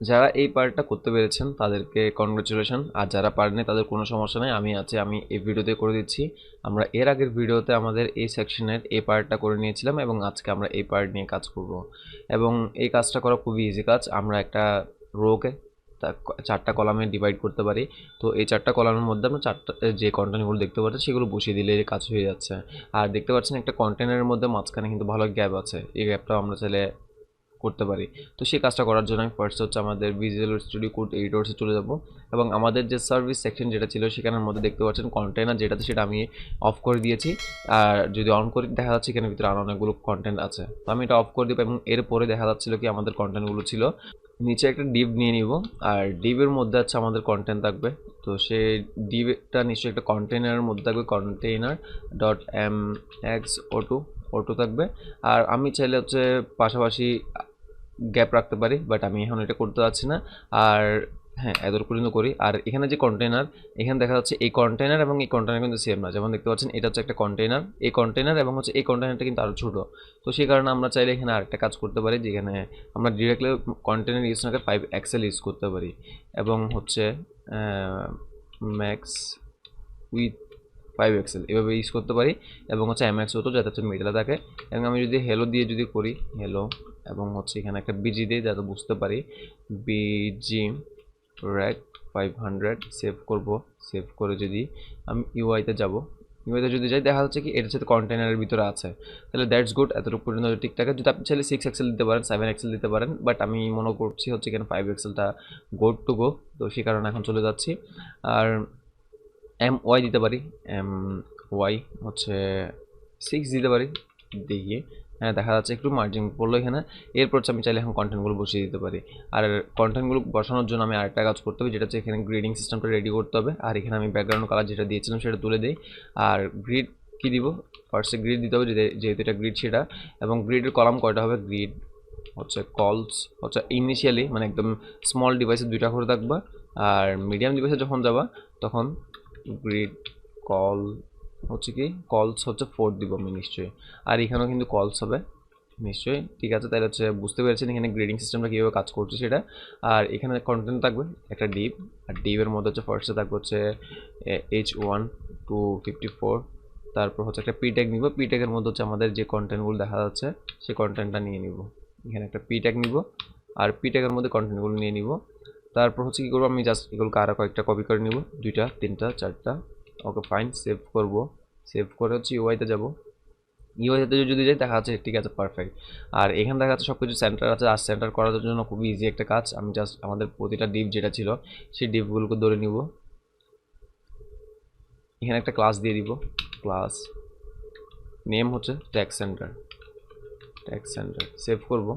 যারা এই পার্টটা করতে পেরেছেন তাদেরকে কনগ্রাচুলেশন, আর যারা পারেনি তাদের কোনো সমস্যা নেই, আমি আছি, আমি এই ভিডিওতে করে দিচ্ছি। আমরা এর আগের ভিডিওতে আমাদের এই সেকশনের এই পার্টটা করে নিয়েছিলাম এবং আজকে আমরা এই পার্ট নিয়ে কাজ করব। এবং এই কাজটা করা খুবই ইজি কাজ। আমরা একটা রোকে চারটা কলামে ডিভাইড করতে পারি। তো এই চারটা কলামের মধ্যে আমরা চারটা যে কন্টেন্টগুলো দেখতে পাচ্ছি সেগুলো বসিয়ে দিলে কাজ হয়ে যাচ্ছে। আর দেখতে পাচ্ছেন একটা কন্টেনারের মধ্যে মাঝখানে কিন্তু ভালো গ্যাপ আছে, এই গ্যাপটাও আমরা চাইলে করতে পারি। তো সেই কাজটা করার জন্য আমি ফার্স্ট হচ্ছে আমাদের ভিজুয়াল স্টুডিও কোড এডিটরসে চলে যাব এবং আমাদের যে সার্ভিস সেকশন যেটা ছিল সেখানের মধ্যে দেখতে পাচ্ছেন কন্টেনার যেটাতে, সেটা আমি অফ করে দিয়েছি। আর যদি অন করি দেখা যাচ্ছে এখানে ভিতরে আরও অনেকগুলো কন্টেন্ট আছে, তো আমি এটা অফ করে দেবো। এবং এরপরে দেখা যাচ্ছিল কি আমাদের কন্টেন্টগুলো ছিল নিচে একটা ডিভ নিয়ে নিব, আর ডিভের মধ্যে আছে আমাদের কন্টেন্ট থাকবে। তো সেই ডিভটা নিশ্চয়ই একটা কন্টেনারের মধ্যে থাকবে, কন্টেইনার ডট এম এক্স ও টু থাকবে। আর আমি চাইলে হচ্ছে পাশাপাশি গ্যাপ রাখতে পারি, বাট আমি এখন এটা করতে পারছি না। আর হ্যাঁ, এত পর্যন্ত করি। আর এখানে যে কন্টেনার, এখানে দেখা যাচ্ছে এই কন্টেনার এবং এই কন্টেনার কিন্তু সেম না। যেমন দেখতে পাচ্ছেন এটা হচ্ছে একটা কন্টেনার, এই কন্টেনার এবং হচ্ছে এই কন্টেনারটা কিন্তু আরও ছোটো। তো সেই কারণে আমরা চাইলে এখানে আরেকটা কাজ করতে পারি, যেখানে আমরা ডিরেক্টলি কন্টেনার ইউজ না করে 5 এক্সেল ইউজ করতে পারি এবং হচ্ছে ম্যাক্স উইথ 5 এক্সেল এভাবে ইউজ করতে পারি। এবং হচ্ছে এমএক্স হতো যাতে হচ্ছে মিডলে থাকে। এবং আমি যদি হেলো দিয়ে যদি করি হেলো, এবং হচ্ছে এখানে একটা বিজি দিই যাতে বুঝতে পারি, বিজি র্যাক 500 সেভ করব। সেভ করে যদি আমি ইউআইতে যাব, ইউআইতে যদি যাই দেখা যাচ্ছে কি এটার সাথে কন্টেনারের ভিতরে আছে। তাহলে দ্যাটস গুড, এতটুকু পর্যন্ত ঠিকঠাক। যদি আপনি চাইলে 6 এক্সেল দিতে পারেন, 7 এক্সেল দিতে পারেন, বাট আমি মনে করছি হচ্ছে এখানে 5 এক্সেলটা গুড টু গো। তো সেই কারণে এখন চলে যাচ্ছি। আর এম ওয়াই দিতে পারি, এম ওয়াই হচ্ছে 6 দিতে পারি, দেখি হ্যাঁ দেখা যাচ্ছে একটু মার্জিন পড়লো এখানে। এরপর হচ্ছে আমি চাইলে এখন কন্টেন্টগুলো বসিয়ে দিতে পারি। আর কন্টেন্টগুলো বসানোর জন্য আমি আরেকটা কাজ করতে হবে, যেটা হচ্ছে এখানে গ্রেডিং সিস্টেমটা রেডি করতে হবে। আর এখানে আমি ব্যাকগ্রাউন্ড কালার যেটা দিয়েছিলাম সেটা তুলে দিই। আর গ্রিড কী দিব, ফার্স্টে গ্রিড দিতে হবে যেহেতু এটা গ্রিড সেটা। এবং গ্রিডের কলাম কয়টা হবে, গ্রিড হচ্ছে কলস হচ্ছে ইনিশিয়ালি মানে একদম স্মল ডিভাইসে 2টা করে থাকবা, আর মিডিয়াম ডিভাইসে যখন যাবা তখন গ্রিড কল হচ্ছে কি কলস হচ্ছে 4 দিব আমি নিশ্চয়ই। আর এখানেও কিন্তু কলস হবে নিশ্চয়ই, ঠিক আছে। তাহলে হচ্ছে বুঝতে পেরেছেন এখানে গ্রেডিং সিস্টেমটা কীভাবে কাজ করছে সেটা। আর এখানে কন্টেন্ট থাকবে একটা ডিভ, আর ডিভের মধ্যে হচ্ছে ফার্স্টে থাকবে হচ্ছে H1 to 54। তারপর হচ্ছে একটা পি ট্যাগ নিব, পি ট্যাগের মধ্যে হচ্ছে আমাদের যে কন্টেন্টগুলো দেখা যাচ্ছে সেই কন্টেন্টটা নিয়ে নিব। এখানে একটা পি ট্যাগ নিব, আর পি ট্যাগের মধ্যে কন্টেন্টগুলো নিয়ে নিব। তারপর হচ্ছে কী করবো, আমি জাস্ট এগুলোকে আরও কয়েকটা কপি করে নিব, 2টা 3টা 4টা। ওকে ফাইন, সেভ করব। সেভ করে হচ্ছে ইউআইতে যাব। ইউআইতে যদি যাই দেখা যাচ্ছে ঠিক আছে পারফেক্ট। আর এখানে দেখা যাচ্ছে সব কিছু সেন্টার আছে। আর সেন্টার করার জন্য খুবই ইজি একটা কাজ, আমি জাস্ট আমাদের প্রতিটা ডিপ যেটা ছিল সেই ডিপগুলোকে ধরে নিব, এখানে একটা ক্লাস দিয়ে দিব। ক্লাস নেম হচ্ছে tax centre, tax centre save করব।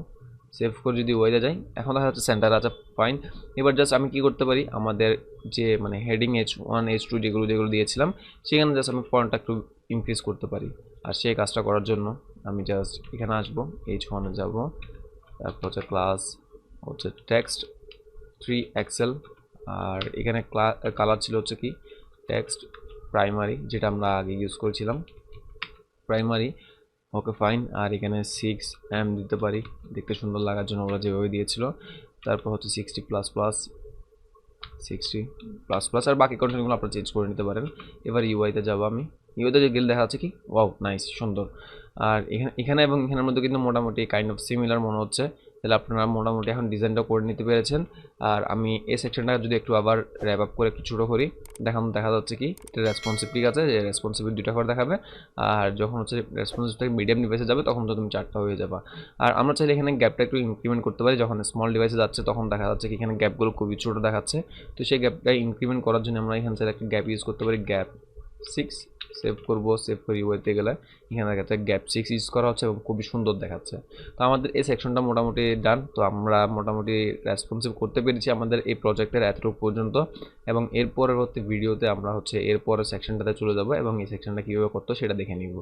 সেভ করে যদি ওয়েতে যাই এখন দেখা যাচ্ছে সেন্টার আছে, ফাইন। এবার জাস্ট আমি কি করতে পারি, আমাদের যে মানে হেডিং H1 H2 যেগুলো যেগুলো দিয়েছিলাম সেখানে জাস্ট আমি ফন্টটা একটু ইনক্রিজ করতে পারি। আর সেই কাজটা করার জন্য আমি জাস্ট এখানে আসবো, H1-এ যাব, তারপর হচ্ছে ক্লাস হচ্ছে টেক্সট 3 এক্সেল। আর এখানে কালার ছিল হচ্ছে কি টেক্সট প্রাইমারি, যেটা আমরা আগে ইউজ করেছিলাম প্রাইমারি। Okay fine. আর এখানে 6M দিতে পারি দেখতে সুন্দর লাগার জন্য ওরা যেভাবে দিয়েছিল। তারপর হচ্ছে 60 প্লাস প্লাস, 60 প্লাস প্লাস। আর বাকি কন্টেন্টগুলো আপনারা চেঞ্জ করে নিতে পারেন। এবার ইউআইতে যাবো আমি, ইউআইতে যে গেলে দেখা যাচ্ছে কি ওয়াও নাইস সুন্দর। আর এখানে এখানে এবং এখানের মধ্যে কিন্তু মোটামুটি কাইন্ড অফ সিমিলার মনে হচ্ছে। তাহলে আপনারা মোটামুটি এখন ডিজাইনটা করে নিতে পেরেছেন। আর আমি এই সেকশনটা যদি একটু আবার র্যাপ আপ করে একটু ছোটো করি, দেখা যাচ্ছে কি এটা রেসপন্সিভ, ঠিক আছে, যে রেসপন্সিভ 2টা করে দেখাবে। আর যখন হচ্ছে রেসপন্সিভ থেকে মিডিয়াম ডিভাইসে যাবে তখন তো তুমি 4টা হয়ে যাবে। আর আমরা চাইলে এখানে গ্যাপটা একটু ইনক্রিমেন্ট করতে পারি, যখন স্মল ডিভাইসে যাচ্ছে তখন দেখা যাচ্ছে কি এখানে গ্যাপগুলো খুবই ছোটো দেখাচ্ছে। তো সেই গ্যাপটা ইনক্রিমেন্ট করার জন্য আমরা এখানে চাইলে একটা গ্যাপ ইউজ করতে পারি, গ্যাপ 6। সেভ করব, সেভ করে ইউআইতে গেলে এখানে দেখা যাচ্ছে গ্যাপ 6 ইউজ করা হচ্ছে এবং খুবই সুন্দর দেখাচ্ছে। তো আমাদের এই সেকশনটা মোটামুটি ডান। তো আমরা মোটামুটি রেসপন্সিভ করতে পেরেছি আমাদের এই প্রজেক্টের এতটুকু পর্যন্ত। এবং এর পরবর্তী ভিডিওতে আমরা হচ্ছে এরপরের সেকশনটাতে চলে যাব এবং এই সেকশনটা কীভাবে করতে সেটা দেখে নিব।